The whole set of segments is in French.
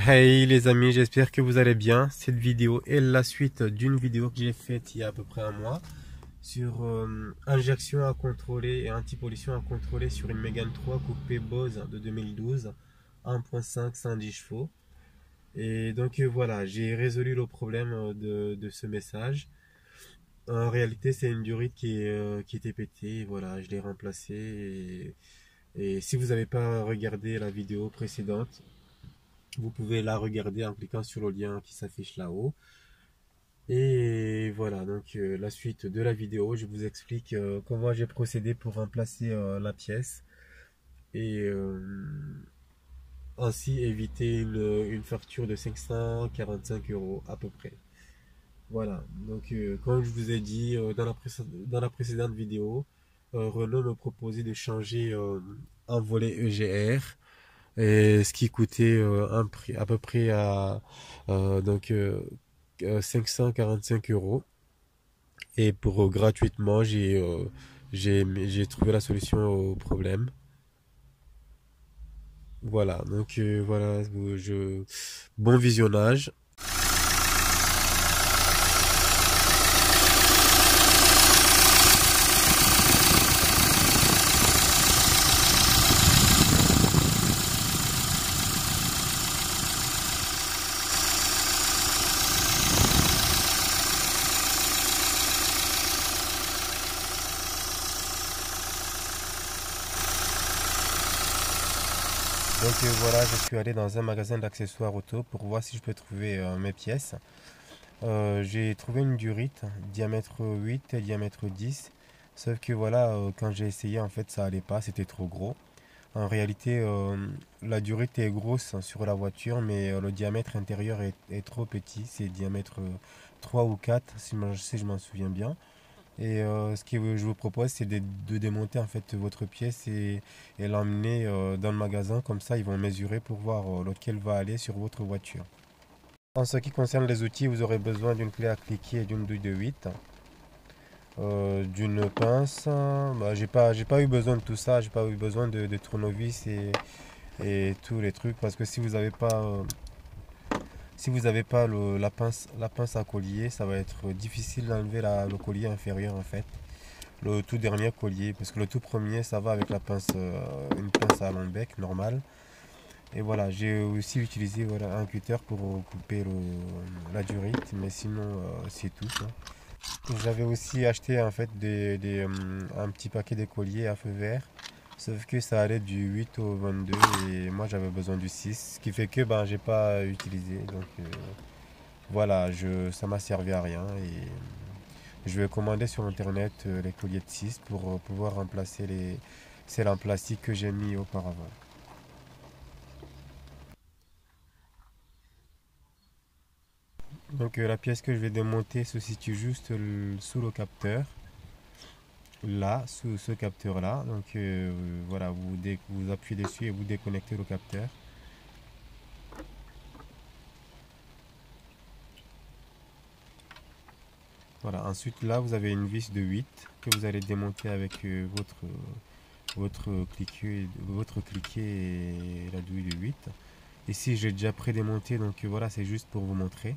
Hey les amis, j'espère que vous allez bien. Cette vidéo est la suite d'une vidéo que j'ai faite il y a à peu près un mois sur injection à contrôler et anti-pollution à contrôler sur une Mégane 3 coupé Bose de 2012, 1.5 110 chevaux. Et donc voilà, j'ai résolu le problème de ce message. En réalité, c'est une durite qui était pétée. Et voilà, je l'ai remplacée. Et si vous n'avez pas regardé la vidéo précédente, vous pouvez la regarder en cliquant sur le lien qui s'affiche là-haut. Et voilà, donc la suite de la vidéo, je vous explique comment j'ai procédé pour remplacer la pièce et ainsi éviter une facture de 545 euros à peu près. Voilà, donc comme je vous ai dit dans la précédente vidéo, Renault me proposait de changer un volet EGR, et ce qui coûtait un prix à peu près à 545 euros. Et pour gratuitement, j'ai trouvé la solution au problème. Voilà, donc voilà, bon visionnage. Donc voilà, je suis allé dans un magasin d'accessoires auto pour voir si je peux trouver mes pièces. J'ai trouvé une durite, diamètre 8 et diamètre 10. Sauf que voilà, quand j'ai essayé, en fait, ça allait pas, c'était trop gros. En réalité, la durite est grosse sur la voiture, mais le diamètre intérieur est trop petit. C'est diamètre 3 ou 4, si je m'en souviens bien. Et ce que je vous propose, c'est de démonter en fait votre pièce et l'emmener dans le magasin. Comme ça, ils vont mesurer pour voir lequel va aller sur votre voiture. En ce qui concerne les outils, vous aurez besoin d'une clé à cliquer et d'une douille de 8. D'une pince. Bah, j'ai pas eu besoin de tout ça. J'ai pas eu besoin de tournevis et tous les trucs, parce que si vous avez pas la pince à collier, ça va être difficile d'enlever le collier inférieur en fait, le tout dernier collier, parce que le tout premier ça va avec la pince, une pince à long bec normale. Et voilà, j'ai aussi utilisé voilà, un cutter pour couper la durite, mais sinon c'est tout ça. J'avais aussi acheté en fait un petit paquet de colliers à feu vert. Sauf que ça allait du 8 au 22 et moi j'avais besoin du 6. Ce qui fait que ben j'ai pas utilisé. Donc voilà, ça m'a servi à rien. Et je vais commander sur internet les colliers de 6 pour pouvoir remplacer les celles en plastique que j'ai mis auparavant. Donc la pièce que je vais démonter se situe juste sous le capteur. Là, sous ce capteur là. Donc voilà, vous appuyez dessus et vous déconnectez le capteur. Voilà, ensuite là vous avez une vis de 8 que vous allez démonter avec votre cliquet et la douille de 8. Ici j'ai déjà pré-démonté, donc voilà, c'est juste pour vous montrer.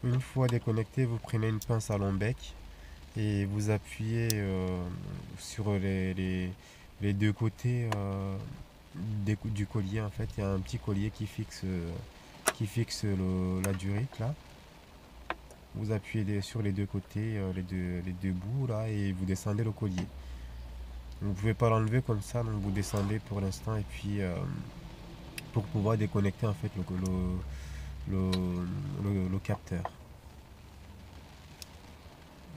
Une fois déconnecté, vous prenez une pince à long bec et vous appuyez sur les deux côtés du collier. En fait, il y a un petit collier qui fixe la durite là. Vous appuyez sur les deux côtés, les deux bouts là, et vous descendez le collier. Vous ne pouvez pas l'enlever comme ça, donc vous descendez pour l'instant et puis pour pouvoir déconnecter en fait le capteur.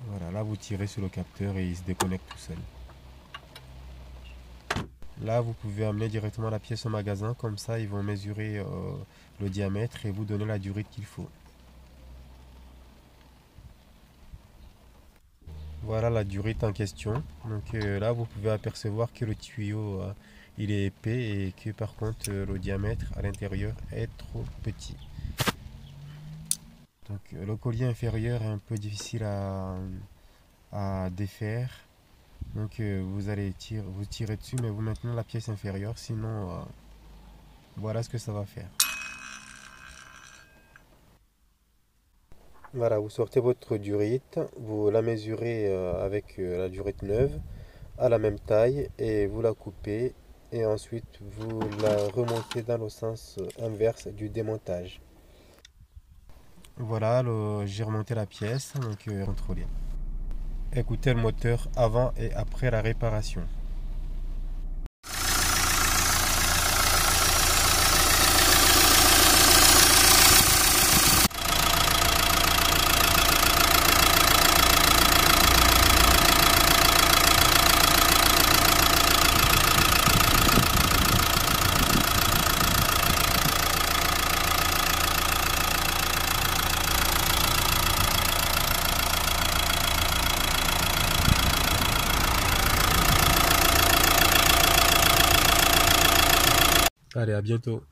Voilà, là vous tirez sur le capteur et il se déconnecte tout seul. Là vous pouvez amener directement la pièce au magasin, comme ça ils vont mesurer le diamètre et vous donner la durée qu'il faut. Voilà la durite en question. Donc là, vous pouvez apercevoir que le tuyau il est épais et que par contre le diamètre à l'intérieur est trop petit. Donc le collier inférieur est un peu difficile à défaire. Donc vous allez vous tirer dessus, mais vous maintenez la pièce inférieure, sinon voilà ce que ça va faire. Voilà, vous sortez votre durite, vous la mesurez avec la durite neuve à la même taille et vous la coupez et ensuite vous la remontez dans le sens inverse du démontage. Voilà, j'ai remonté la pièce, donc contrôlez. Écoutez le moteur avant et après la réparation. Allez, à bientôt.